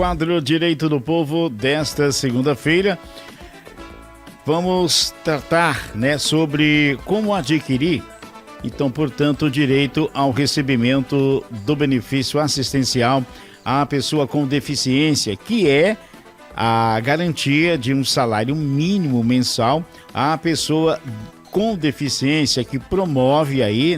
quadro Direito do Povo desta segunda-feira. Vamos tratar, sobre como adquirir, então, portanto, o direito ao recebimento do benefício assistencial à pessoa com deficiência, que é a garantia de um salário mínimo mensal à pessoa com deficiência, que promove aí,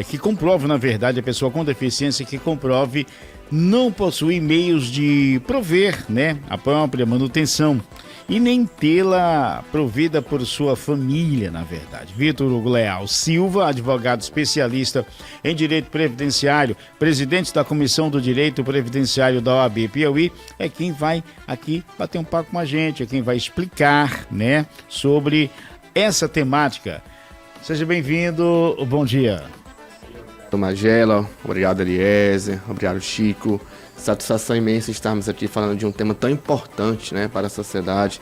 que comprove, na verdade, a pessoa com deficiência que comprove não possuir meios de prover, a própria manutenção e nem tê-la provida por sua família, na verdade. Vitor Hugo Leal Silva, advogado especialista em direito previdenciário, presidente da Comissão do Direito Previdenciário da OAB Piauí, é quem vai aqui bater um papo com a gente, é quem vai explicar, sobre essa temática. Seja bem-vindo, bom dia. Magela, obrigado Eliezer, obrigado Chico. Satisfação imensa estarmos aqui falando de um tema tão importante, para a sociedade,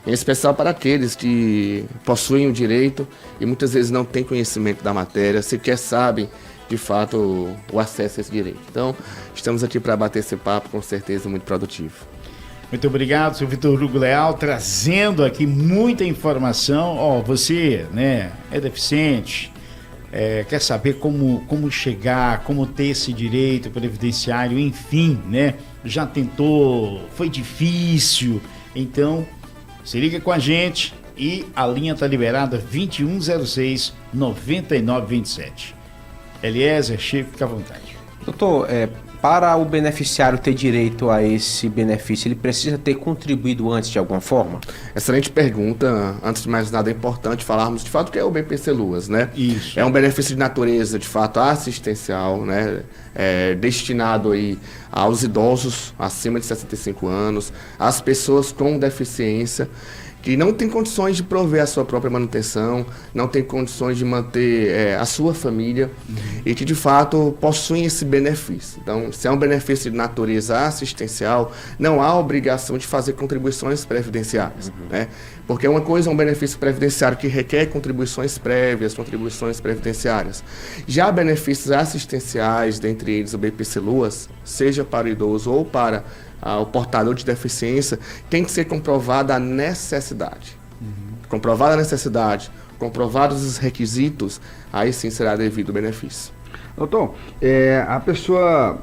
em especial para aqueles que possuem o direito e muitas vezes não têm conhecimento da matéria, sequer sabem de fato o acesso a esse direito. Então, estamos aqui para bater esse papo, com certeza muito produtivo. Muito obrigado, senhor Vitor Hugo Leal, trazendo aqui muita informação. Você, é deficiente, quer saber como chegar, como ter esse direito previdenciário, enfim, já tentou, foi difícil, então se liga com a gente e a linha está liberada 2106-9927. Eliezer, Chico, fica à vontade. Doutor, para o beneficiário ter direito a esse benefício, ele precisa ter contribuído antes de alguma forma? Excelente pergunta. Antes de mais nada, é importante falarmos de fato o que é o BPC Luas, Isso. É um benefício de natureza, de fato, assistencial, destinado aí aos idosos acima de 65 anos, às pessoas com deficiência, que não tem condições de prover a sua própria manutenção, não tem condições de manter a sua família e que de fato possuem esse benefício. Então, se é um benefício de natureza assistencial, não há obrigação de fazer contribuições previdenciárias, Porque uma coisa é um benefício previdenciário que requer contribuições prévias, contribuições previdenciárias. Já benefícios assistenciais, dentre eles o BPC Luas, seja para o idoso ou para o portador de deficiência, tem que ser comprovada a necessidade. Comprovada a necessidade, comprovados os requisitos, aí sim será devido o benefício. Doutor, a pessoa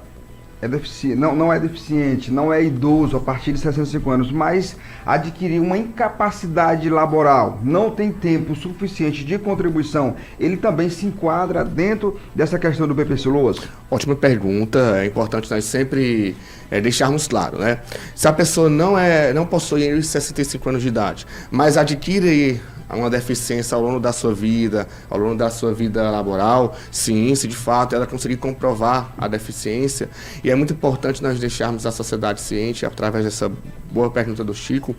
não é deficiente, não é idoso a partir de 65 anos, mas adquiriu uma incapacidade laboral, não tem tempo suficiente de contribuição, ele também se enquadra dentro dessa questão do BPC Luas? Ótima pergunta, é importante nós sempre deixarmos claro, Se a pessoa não possui 65 anos de idade, mas adquire uma deficiência ao longo da sua vida laboral, sim, se de fato ela conseguir comprovar a deficiência, e é muito importante nós deixarmos a sociedade ciente, através dessa boa pergunta do Chico,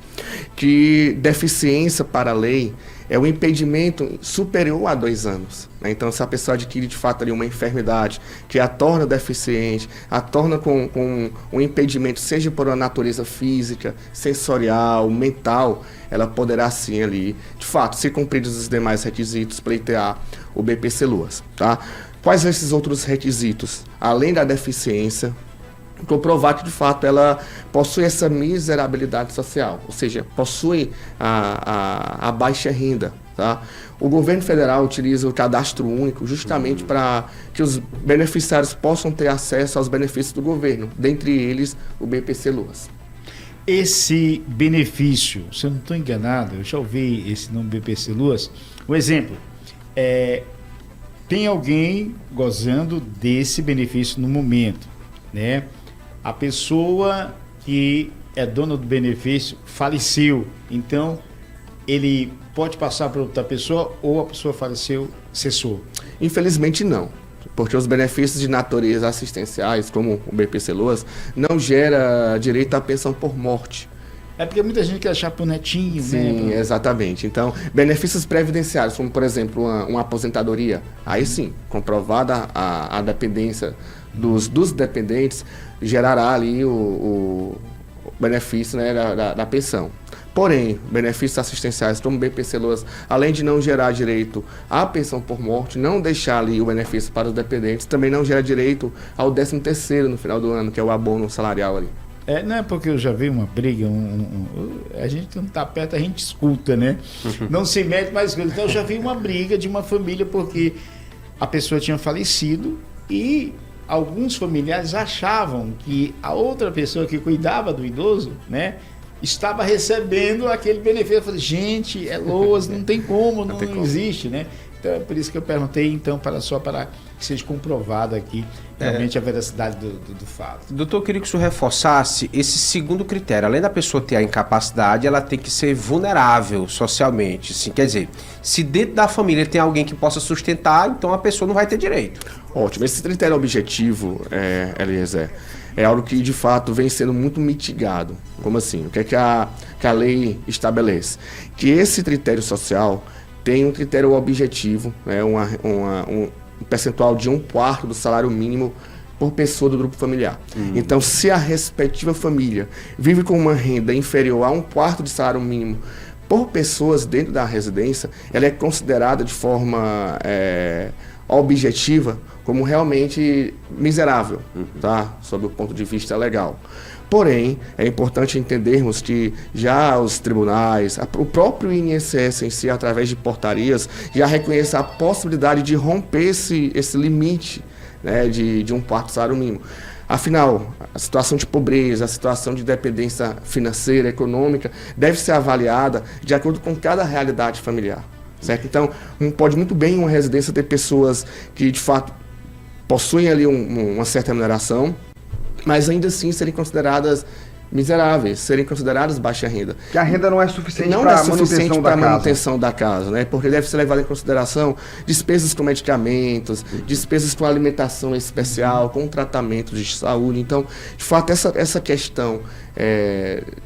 que deficiência para a lei é um impedimento superior a 2 anos. Então, se a pessoa adquire de fato ali uma enfermidade que a torna deficiente, a torna com um impedimento, seja por uma natureza física, sensorial, mental, ela poderá sim ali, de fato, se cumpridos os demais requisitos, pleitear o BPC Luas, tá? Quais são esses outros requisitos? Além da deficiência, comprovar que de fato ela possui essa miserabilidade social, ou seja, possui a baixa renda, tá? O governo federal utiliza o cadastro único justamente para que os beneficiários possam ter acesso aos benefícios do governo, dentre eles o BPC Luas. Esse benefício, se eu não estou enganado, eu já ouvi esse nome BPC Luas. Um exemplo, tem alguém gozando desse benefício no momento, A pessoa que é dona do benefício faleceu, então ele pode passar para outra pessoa ou a pessoa faleceu, cessou? Infelizmente não, porque os benefícios de natureza assistenciais, como o BPC Luas, não gera direito à pensão por morte. É porque muita gente quer achar pro netinho, Sim, exatamente. Então, benefícios previdenciários, como por exemplo uma aposentadoria, aí sim, comprovada a dependência dos dependentes, gerará ali o benefício da pensão. Porém, benefícios assistenciais como BPC Luas, além de não gerar direito à pensão por morte, não deixar ali o benefício para os dependentes, também não gera direito ao 13º no final do ano, que é o abono salarial ali. Não é porque eu já vi uma briga, a gente não está perto, a gente escuta, né? Não se mete mais coisa. Então eu já vi uma briga de uma família porque a pessoa tinha falecido e alguns familiares achavam que a outra pessoa que cuidava do idoso, né, estava recebendo aquele benefício. Eu falei, gente, é LOAS, não tem como, não existe, né? Então é por isso que eu perguntei, então, para que seja comprovado aqui realmente a veracidade do fato. Doutor, eu queria que o senhor reforçasse esse segundo critério. Além da pessoa ter a incapacidade, ela tem que ser vulnerável socialmente. Assim, quer dizer, se dentro da família tem alguém que possa sustentar, então a pessoa não vai ter direito. Ótimo. Esse critério objetivo, Eliezer, é algo que de fato vem sendo muito mitigado. Como assim? O que é que a lei estabelece? Que esse critério social tem um critério objetivo, né, um percentual de 1/4 do salário mínimo por pessoa do grupo familiar. Então, se a respectiva família vive com uma renda inferior a 1/4 de salário mínimo por pessoas dentro da residência, ela é considerada de forma objetiva como realmente miserável, tá? Sob o ponto de vista legal. Porém, é importante entendermos que já os tribunais, o próprio INSS em si, através de portarias, já reconhece a possibilidade de romper esse limite, né, de 1/4 do salário mínimo. Afinal, a situação de pobreza, a situação de dependência financeira, econômica, deve ser avaliada de acordo com cada realidade familiar. Certo? Então, pode muito bem uma residência ter pessoas que, de fato, possuem ali uma certa remuneração, mas ainda assim serem consideradas miseráveis, serem consideradas baixa renda. Que a renda não é suficiente para a manutenção da casa, né? Porque deve ser levado em consideração despesas com medicamentos, despesas com alimentação especial, com tratamento de saúde. Então, de fato, essa questão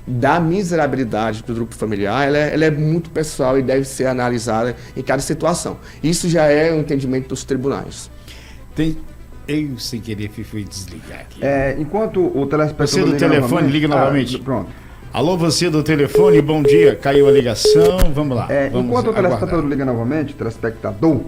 da miserabilidade do grupo familiar, ela é muito pessoal e deve ser analisada em cada situação. Isso já é o entendimento dos tribunais. Eu, sem querer, fui desligar aqui. Enquanto o telespectador... Você do telefone, liga novamente. Pronto. Alô, você do telefone, bom dia. Caiu a ligação, vamos lá. Enquanto o telespectador liga novamente, telespectador,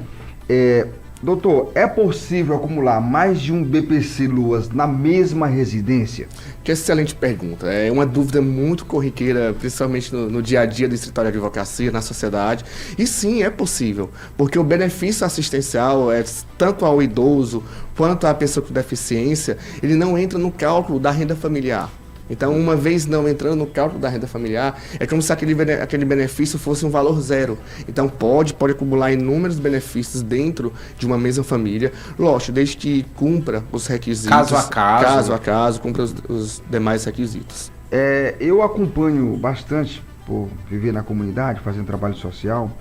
doutor, é possível acumular mais de um BPC LOAS na mesma residência? Que excelente pergunta. É uma dúvida muito corriqueira, principalmente no dia a dia do escritório de advocacia, na sociedade. E sim, é possível, porque o benefício assistencial, tanto ao idoso quanto à pessoa com deficiência, ele não entra no cálculo da renda familiar. Então, uma vez não entrando no cálculo da renda familiar, é como se aquele benefício fosse um valor zero. Então, pode acumular inúmeros benefícios dentro de uma mesma família, lógico, desde que cumpra os requisitos. Caso a caso, cumpra os demais requisitos. Eu acompanho bastante, por viver na comunidade, fazendo trabalho social,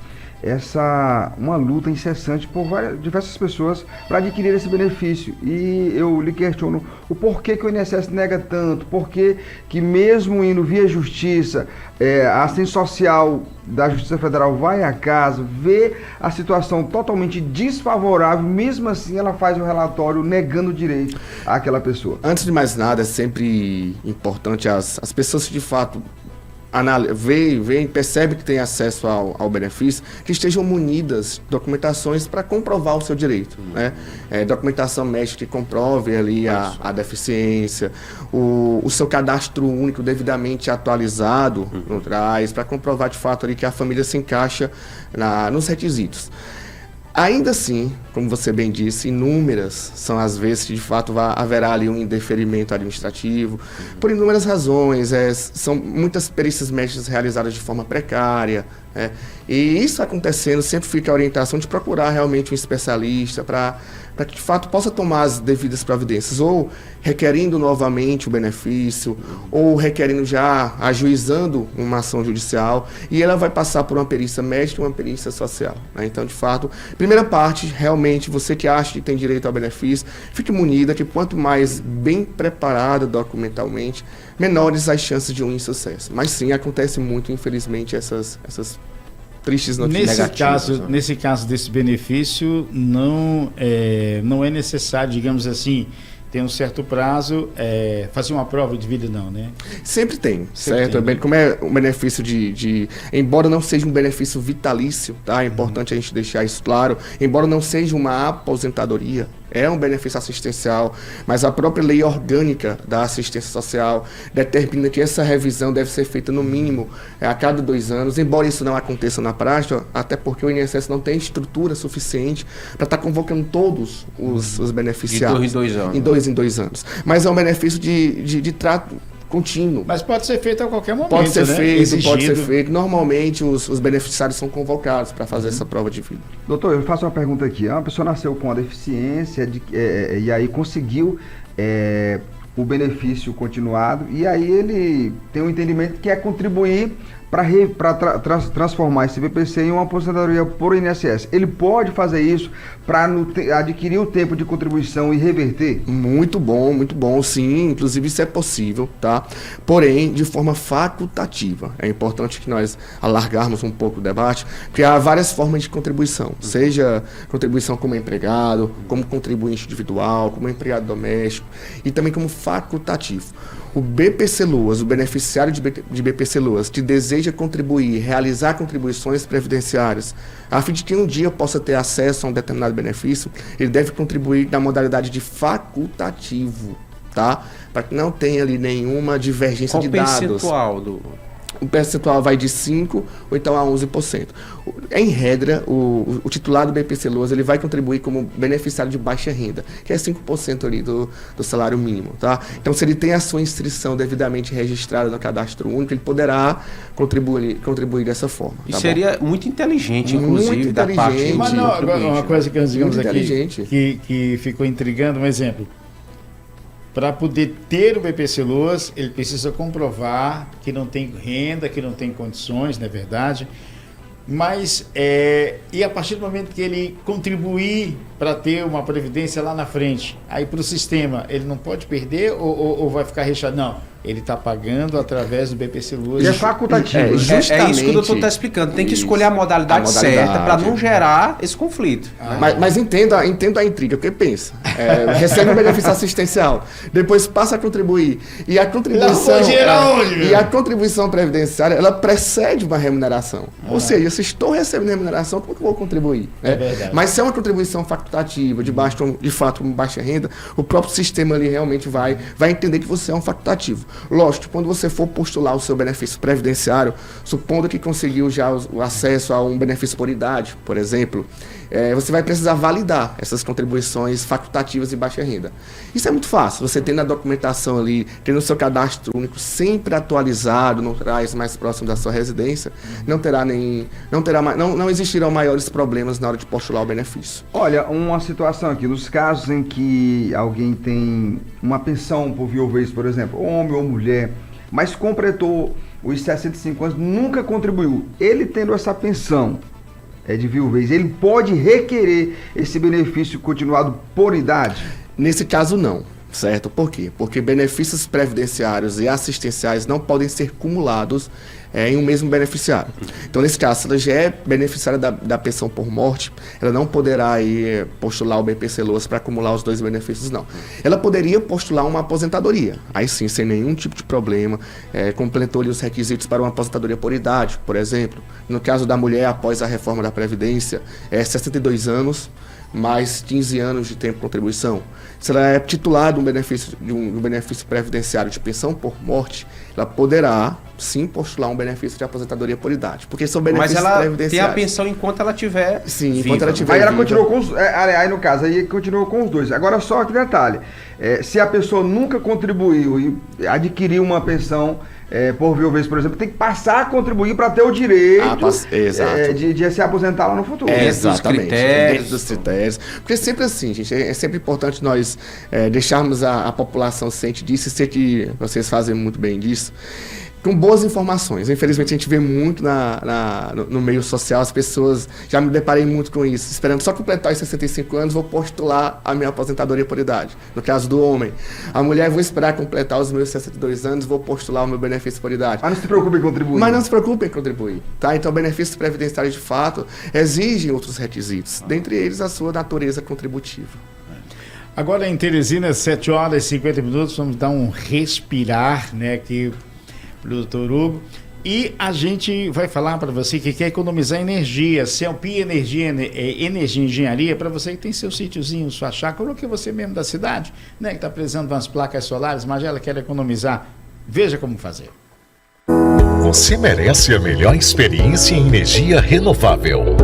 uma luta incessante por diversas pessoas para adquirir esse benefício. E eu lhe questiono o porquê que o INSS nega tanto, porquê que mesmo indo via justiça, a assistência social da Justiça Federal vai à casa, vê a situação totalmente desfavorável, mesmo assim ela faz um relatório negando o direito àquela pessoa. Antes de mais nada, é sempre importante as pessoas que de fato percebe que tem acesso ao benefício, que estejam munidas de documentações para comprovar o seu direito, né? Documentação médica que comprove ali a deficiência, o seu cadastro único devidamente atualizado no TRAS, para comprovar de fato ali que a família se encaixa nos requisitos. Ainda assim, como você bem disse, inúmeras são as vezes que de fato haverá ali um indeferimento administrativo, por inúmeras razões, são muitas perícias médicas realizadas de forma precária, e isso acontecendo, sempre fica a orientação de procurar realmente um especialista para que de fato possa tomar as devidas providências, ou requerindo novamente o benefício, ou requerindo já, ajuizando uma ação judicial, e ela vai passar por uma perícia médica e uma perícia social, né? Então, de fato, primeira parte, realmente, você que acha que tem direito ao benefício, fique munida que quanto mais bem preparada documentalmente, menores as chances de um insucesso. Mas sim, acontece muito, infelizmente, essas tristes notícias negativas. Nesse caso desse benefício, não é necessário, digamos assim, ter um certo prazo, fazer uma prova de vida, não, né? Sempre tem, certo? Tem. Como é um benefício embora não seja um benefício vitalício, tá? É importante a gente deixar isso claro, embora não seja uma aposentadoria, é um benefício assistencial, mas a própria lei orgânica da assistência social determina que essa revisão deve ser feita no mínimo a cada 2 anos, embora isso não aconteça na prática, até porque o INSS não tem estrutura suficiente para estar convocando todos os beneficiários. De 2 em 2 anos. Em 2 anos. Mas é um benefício de trato contínuo. Mas pode ser feito a qualquer momento, Pode ser né? feito, Exigido. pode ser feito. Normalmente os beneficiários são convocados para fazer essa prova de vida. Doutor, eu faço uma pergunta aqui. Uma pessoa nasceu com a deficiência e aí conseguiu o benefício continuado e aí ele tem um entendimento que é contribuir para transformar esse BPC em uma aposentadoria por INSS. Ele pode fazer isso para adquirir o tempo de contribuição e reverter? Muito bom, sim. Inclusive isso é possível, tá? Porém, de forma facultativa. É importante que nós alargarmos um pouco o debate, porque há várias formas de contribuição. Seja contribuição como empregado, como contribuinte individual, como empregado doméstico e também como facultativo. O BPC-Loas, o beneficiário de BPC-Loas, que deseja contribuir, realizar contribuições previdenciárias, a fim de que um dia possa ter acesso a um determinado benefício, ele deve contribuir na modalidade de facultativo, tá? Para que não tenha ali nenhuma divergência de dados. Qual percentual do... O percentual vai de 5% ou então a 11%. Em regra, o titular do BPC-Loas ele vai contribuir como beneficiário de baixa renda, que é 5% ali do salário mínimo. Tá? Então, se ele tem a sua inscrição devidamente registrada no cadastro único, ele poderá contribuir dessa forma. E tá seria muito inteligente, inclusive, muito da parte inteligente. do Mas não, agora, uma contribuinte, coisa que nós digamos Muito aqui inteligente. que ficou intrigando, um exemplo. Para poder ter o BPC-Loas, ele precisa comprovar que não tem renda, que não tem condições, não é verdade? Mas, e a partir do momento que ele contribuir para ter uma previdência lá na frente, aí para o sistema, ele não pode perder ou vai ficar recheado? Não, ele está pagando através do BPC-Loas. E é facultativo. É isso que o Justamente doutor está explicando. Tem que isso. escolher a modalidade certa para não modalidade. gerar esse conflito. Mas entenda a intriga, porque pensa, recebe um benefício assistencial, depois passa a contribuir, e a contribuição e a contribuição previdenciária, ela precede uma remuneração. Ou seja, se estou recebendo remuneração, como que eu vou contribuir? É verdade. Mas se é uma contribuição facultativa, de fato, com baixa renda, o próprio sistema ali realmente vai entender que você é um facultativo. Lógico, quando você for postular o seu benefício previdenciário, supondo que conseguiu já o acesso a um benefício por idade, por exemplo, você vai precisar validar essas contribuições facultativas de baixa renda. Isso é muito fácil. Você tendo a documentação ali, tendo o seu cadastro único sempre atualizado, não traz mais próximo da sua residência, não existirão maiores problemas na hora de postular o benefício. Olha, uma situação aqui, nos casos em que alguém tem uma pensão por viuvez, por exemplo, homem ou mulher, mas completou os 65 anos, nunca contribuiu, ele tendo essa pensão de viuvez, ele pode requerer esse benefício continuado por idade? Nesse caso, não. Certo? Por quê? Porque benefícios previdenciários e assistenciais não podem ser cumulados em um mesmo beneficiário. Então, nesse caso, se ela já é beneficiária da pensão por morte, ela não poderá postular o BPC-Loas para acumular os dois benefícios, não. Ela poderia postular uma aposentadoria, aí sim, sem nenhum tipo de problema, completou-lhe os requisitos para uma aposentadoria por idade, por exemplo. No caso da mulher, após a reforma da Previdência, 62 anos, mais 15 anos de tempo de contribuição. Se ela é titular de um benefício previdenciário de pensão por morte, ela poderá sim postular um benefício de aposentadoria por idade, porque são benefícios previdenciários. Mas ela tem a pensão enquanto ela tiver sim, viva. enquanto ela tiver Aí ela viva. continuou com os... aí no caso, aí continuou com os dois. Agora só que detalhe, se a pessoa nunca contribuiu e adquiriu uma pensão por viuvez, por exemplo, tem que passar a contribuir para ter o direito de se aposentar lá no futuro. Exatamente. Critérios. Dentro dos critérios. Porque é sempre assim, gente, é sempre importante nós deixarmos a população ciente disso, e sei que vocês fazem muito bem disso, com boas informações. Infelizmente, a gente vê muito no meio social, as pessoas, já me deparei muito com isso, esperando só completar os 65 anos, vou postular a minha aposentadoria por idade. No caso do homem. A mulher, vou esperar completar os meus 62 anos, vou postular o meu benefício por idade. Mas não se preocupe em contribuir. Mas não se preocupe em contribuir, tá? Então, benefícios previdenciários, de fato, exigem outros requisitos, dentre eles a sua natureza contributiva. Agora em Teresina, 7h50, vamos dar um respirar, né, aqui pro doutor Hugo. E a gente vai falar para você que quer economizar energia. Celpia Energia Engenharia, para você que tem seu sítiozinho, sua chácara, ou que você mesmo da cidade, né, que está precisando de umas placas solares, mas ela quer economizar. Veja como fazer. Você merece a melhor experiência em energia renovável.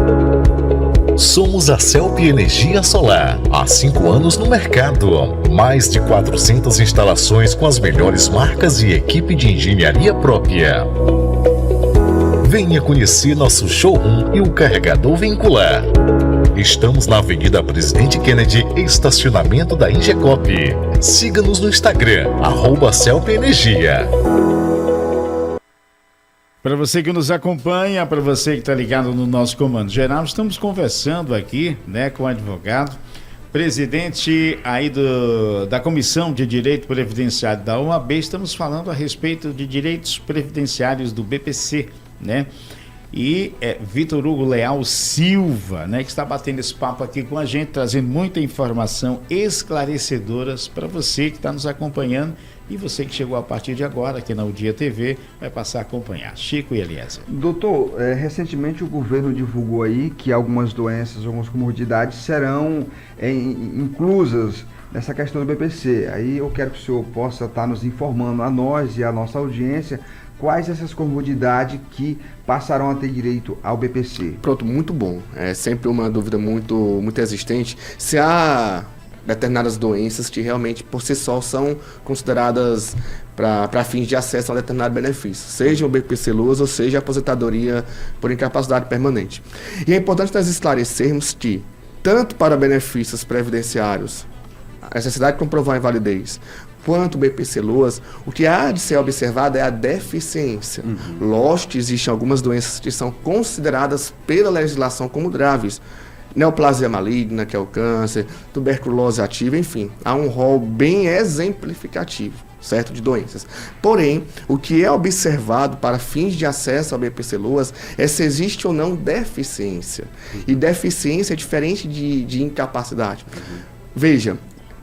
Somos a Celpia Energia Solar. Há 5 anos no mercado. Mais de 400 instalações com as melhores marcas e equipe de engenharia própria. Venha conhecer nosso showroom e o carregador vincular. Estamos na Avenida Presidente Kennedy, estacionamento da Ingecop. Siga-nos no Instagram, @Celpia Energia. Para você que nos acompanha, para você que está ligado no nosso Comando Geral, estamos conversando aqui, né, com o advogado, presidente aí da Comissão de Direito Previdenciário da OAB. Estamos falando a respeito de direitos previdenciários do BPC, né? E Vitor Hugo Leal Silva, né, que está batendo esse papo aqui com a gente, trazendo muita informação esclarecedoras para você que está nos acompanhando e você que chegou a partir de agora aqui na UDIA TV vai passar a acompanhar. Chico e Eliezer. Doutor, recentemente o governo divulgou aí que algumas doenças, algumas comorbidades serão inclusas nessa questão do BPC. Aí eu quero que o senhor possa estar nos informando a nós e a nossa audiência quais essas comorbidades que passarão a ter direito ao BPC. Pronto, muito bom. É sempre uma dúvida muito existente. Se há determinadas doenças que realmente, por si só, são consideradas para fins de acesso a um determinado benefício, seja o BPC Loas ou seja a aposentadoria por incapacidade permanente. E é importante nós esclarecermos que, tanto para benefícios previdenciários, a necessidade de comprovar a invalidez, quanto o BPC Loas, o que há de ser observado é a deficiência. Lógico que existem algumas doenças que são consideradas pela legislação como graves. Neoplasia maligna, que é o câncer, tuberculose ativa, enfim, há um rol bem exemplificativo, certo, de doenças. Porém, o que é observado para fins de acesso ao BPC Loas é se existe ou não deficiência. E deficiência é diferente de incapacidade. Veja,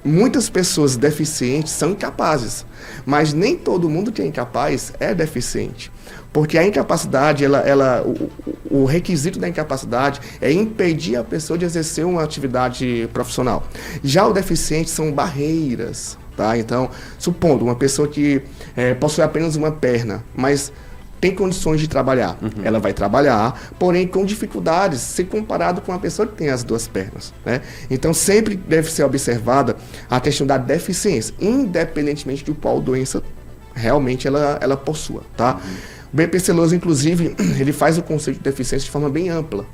muitas pessoas deficientes são incapazes, mas nem todo mundo que é incapaz é deficiente. Porque a incapacidade, o requisito da incapacidade é impedir a pessoa de exercer uma atividade profissional. Já o deficiente são barreiras, tá? Então, supondo uma pessoa que possui apenas uma perna, mas tem condições de trabalhar, ela vai trabalhar, porém com dificuldades, se comparado com uma pessoa que tem as 2 pernas, né? Então, sempre deve ser observada a questão da deficiência, independentemente de qual doença realmente ela possua, tá? O BPC Loas, inclusive, ele faz o conceito de deficiência de forma bem ampla.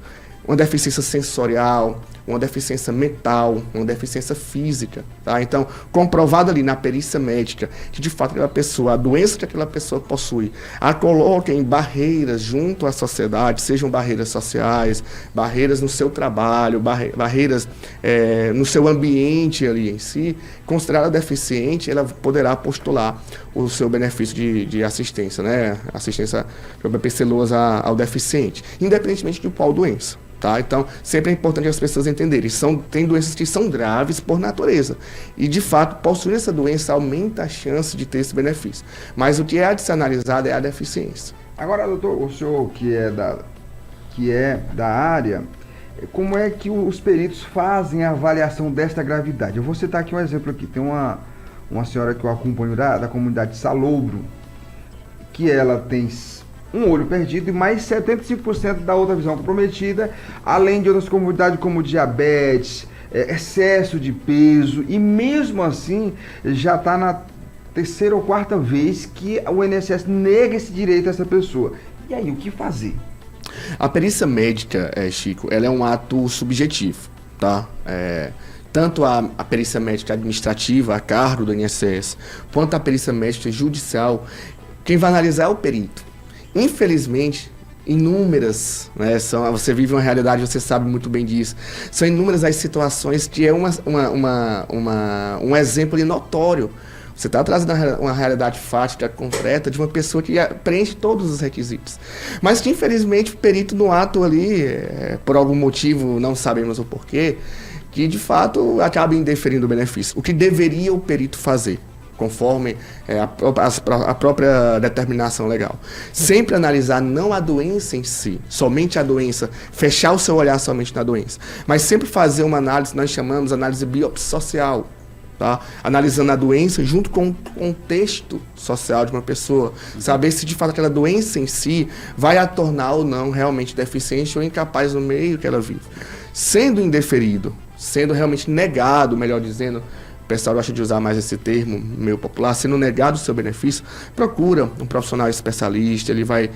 Uma deficiência sensorial, uma deficiência mental, uma deficiência física, tá? Então, comprovado ali na perícia médica que, de fato, aquela pessoa, a doença que aquela pessoa possui, a coloca em barreiras junto à sociedade, sejam barreiras sociais, barreiras no seu trabalho, barreiras no seu ambiente ali em si, considerada deficiente, ela poderá postular o seu benefício de assistência, né? Assistência do BPC Loas ao deficiente, independentemente de qual doença. Tá? Então, sempre é importante as pessoas entenderem. Tem doenças que são graves por natureza. E, de fato, possuir essa doença aumenta a chance de ter esse benefício. Mas o que é de ser analisado é a deficiência. Agora, doutor, o senhor que é da área, como é que os peritos fazem a avaliação desta gravidade? Eu vou citar aqui um exemplo aqui. Tem uma senhora que eu acompanho da comunidade de Salobro, que ela tem um olho perdido e mais 75% da outra visão comprometida, além de outras comorbidades como diabetes, excesso de peso, e mesmo assim já está na 3ª ou 4ª vez que o INSS nega esse direito a essa pessoa. E aí, o que fazer? A perícia médica, Chico, ela é um ato subjetivo, tá? Tanto a perícia médica administrativa, a cargo do INSS, quanto a perícia médica judicial, quem vai analisar é o perito. Infelizmente, inúmeras, né, você vive uma realidade, você sabe muito bem disso, são inúmeras as situações que é um exemplo notório. Você está trazendo uma realidade fática, concreta, de uma pessoa que preenche todos os requisitos. Mas que, infelizmente, o perito no ato ali, por algum motivo, não sabemos o porquê, que, de fato, acaba indeferindo o benefício. O que deveria o perito fazer? conforme a própria determinação legal. Sempre analisar não a doença em si, somente a doença, fechar o seu olhar somente na doença, mas sempre fazer uma análise que nós chamamos de análise biopsicossocial, tá? Analisando a doença junto com o contexto social de uma pessoa, saber se de fato aquela doença em si vai a tornar ou não realmente deficiente ou incapaz no meio que ela vive. Sendo indeferido, sendo realmente negado, melhor dizendo, o pessoal gosta de usar mais esse termo, meio popular, sendo negado o seu benefício, procura um profissional especialista, ele vai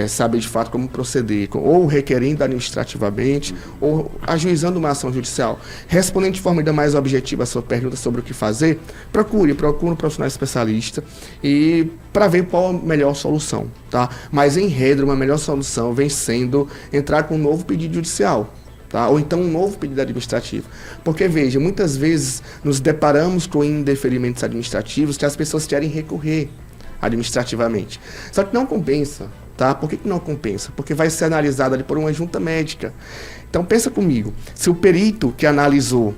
saber de fato como proceder, ou requerendo administrativamente, ou ajuizando uma ação judicial. Respondendo de forma ainda mais objetiva a sua pergunta sobre o que fazer, procure um profissional especialista e para ver qual a melhor solução, tá? Mas em regra, uma melhor solução vem sendo entrar com um novo pedido judicial. Tá? Ou então um novo pedido administrativo. Porque, veja, muitas vezes nos deparamos com indeferimentos administrativos que as pessoas querem recorrer administrativamente. Só que não compensa. Tá? Por que não compensa? Porque vai ser analisado ali por uma junta médica. Então, pensa comigo. Se o perito que analisou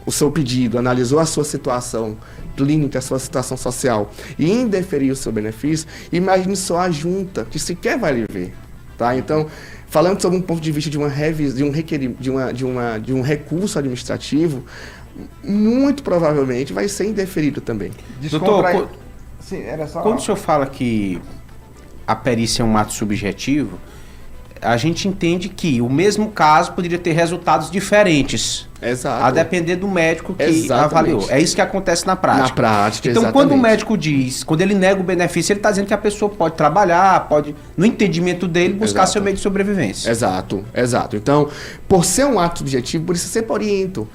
o seu pedido, analisou a sua situação clínica, a sua situação social e indeferiu o seu benefício, imagine só a junta, que sequer vai lhe ver. Tá? Então, falando sobre um ponto de vista de uma revisão, de um recurso administrativo, muito provavelmente vai ser indeferido também. Doutor, Sim, era só... quando o senhor fala que a perícia é um ato subjetivo, a gente entende que o mesmo caso poderia ter resultados diferentes. Exato. A depender do médico que Exatamente. avaliou. É isso que acontece na prática. Na prática, então, exatamente. quando o médico diz, quando ele nega o benefício, ele está dizendo que a pessoa pode trabalhar, pode, no entendimento dele, buscar Exato. seu meio de sobrevivência. Exato. Então, por ser um ato subjetivo, por isso eu sempre oriento.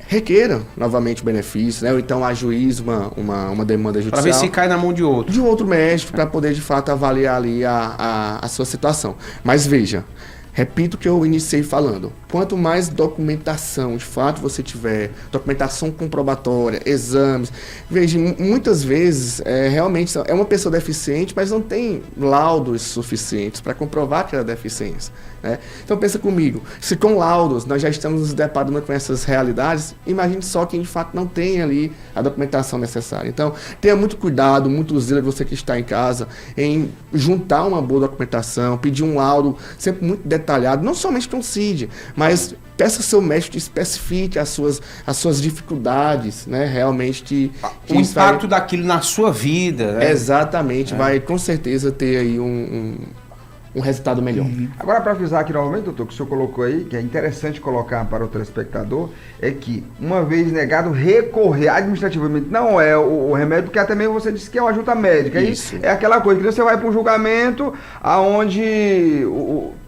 Requeira novamente o benefício, né? Ou então ajuize uma demanda judicial. Para ver se cai na mão de outro. De outro médico, para poder de fato avaliar ali a sua situação. Mas veja, repito o que eu iniciei falando. Quanto mais documentação, de fato, você tiver, documentação comprobatória, exames. Veja, muitas vezes, realmente, é uma pessoa deficiente, mas não tem laudos suficientes para comprovar aquela deficiência. Né? Então, pensa comigo, se com laudos nós já estamos nos deparando com essas realidades, imagine só quem de fato não tem ali a documentação necessária. Então, tenha muito cuidado, muito zelo, você que está em casa, em juntar uma boa documentação, pedir um laudo sempre muito detalhado, não somente com o CID, mas peça ao seu médico que especifique as suas dificuldades, né? Realmente que o impacto daquilo na sua vida. Né? Exatamente, vai com certeza ter aí um resultado melhor. Agora, para avisar aqui novamente, doutor, que o senhor colocou aí, que é interessante colocar para o telespectador, é que, uma vez negado, recorrer administrativamente não é o remédio, porque até mesmo você disse que é uma junta médica. Isso. É aquela coisa que você vai para um julgamento aonde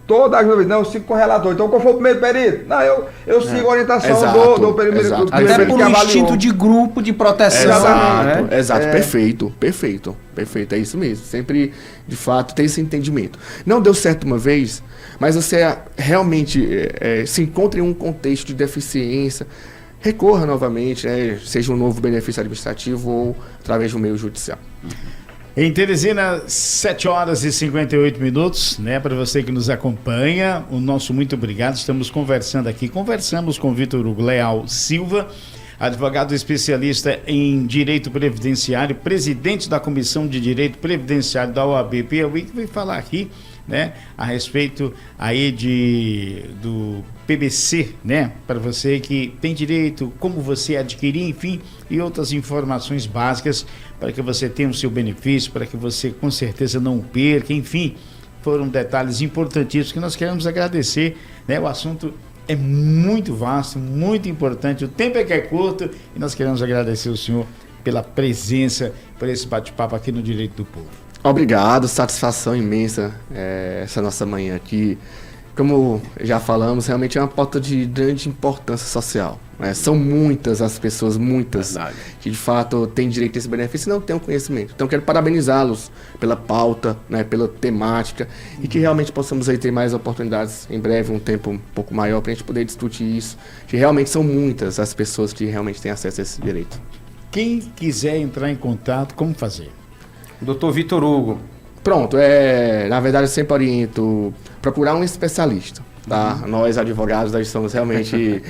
toda a ajuda, não, eu sigo com o relator. Então, qual foi o primeiro perito? Não, eu sigo a orientação Exato, do primeiro exato. perito Até por que um avaliou. instinto de grupo, de proteção. Exato, né? exato, perfeito, é isso mesmo, sempre, de fato, ter esse entendimento. Não deu certo uma vez, mas você realmente se encontra em um contexto de deficiência, recorra novamente, né, seja um novo benefício administrativo ou através do meio judicial. Em Teresina, 7 horas e 58 minutos, né? Para você que nos acompanha, o nosso muito obrigado. Conversamos com Vitor Hugo Leal Silva, advogado especialista em Direito Previdenciário, presidente da Comissão de Direito Previdenciário da OAB Piauí, que vai falar aqui, né, a respeito aí do PBC, né, para você que tem direito, como você adquirir, enfim, e outras informações básicas para que você tenha o seu benefício, para que você com certeza não perca, enfim, foram detalhes importantíssimos que nós queremos agradecer, né, o assunto é muito vasto, muito importante, o tempo é que é curto e nós queremos agradecer o senhor pela presença, por esse bate-papo aqui no Direito do Povo. Obrigado, satisfação imensa essa nossa manhã aqui. Como já falamos, realmente é uma pauta de grande importância social. Né? São muitas as pessoas, Verdade. que de fato têm direito a esse benefício e não têm o conhecimento. Então quero parabenizá-los pela pauta, né, pela temática e que realmente possamos aí ter mais oportunidades em breve, um tempo um pouco maior para a gente poder discutir isso. Que realmente são muitas as pessoas que realmente têm acesso a esse direito. Quem quiser entrar em contato, como fazer? Doutor Vitor Hugo. Pronto, na verdade eu sempre oriento procurar um especialista. tá? Nós, advogados, nós somos realmente...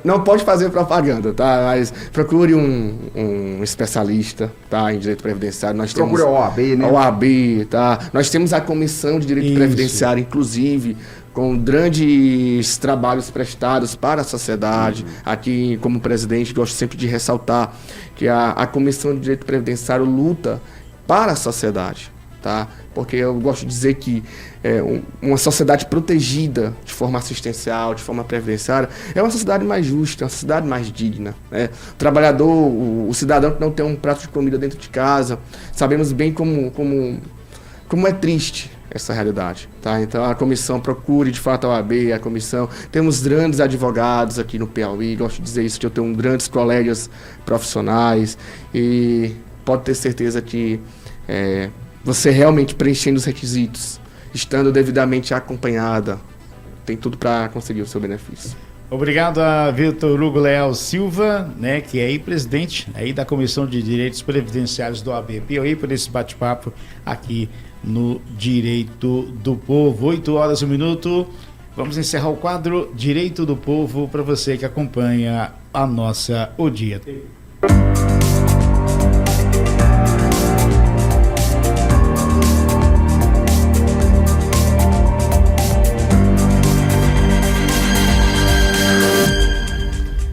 não pode fazer propaganda, tá? Mas procure um especialista, tá? Em direito previdenciário. Nós Procure temos a OAB, né? A OAB, tá? Nós temos a Comissão de Direito Previdenciário, inclusive, com grandes trabalhos prestados para a sociedade. Aqui, como presidente, gosto sempre de ressaltar que a Comissão de Direito Previdenciário luta para a sociedade, tá? Porque eu gosto de dizer que uma sociedade protegida de forma assistencial, de forma previdenciária, é uma sociedade mais justa, uma sociedade mais digna, né? O trabalhador, o cidadão que não tem um prato de comida dentro de casa, sabemos bem como é triste essa realidade, tá? Então a comissão procure de fato a OAB, a comissão. Temos grandes advogados aqui no Piauí, gosto de dizer isso, que eu tenho grandes colegas profissionais e pode ter certeza que você realmente preenchendo os requisitos, estando devidamente acompanhada, tem tudo para conseguir o seu benefício. Obrigado a Vitor Hugo Leal Silva, né, que é aí presidente aí da Comissão de Direitos Previdenciários do OAB Piauí, por esse bate-papo aqui no Direito do Povo. 8h01. Vamos encerrar o quadro Direito do Povo para você que acompanha a nossa O Dia TV.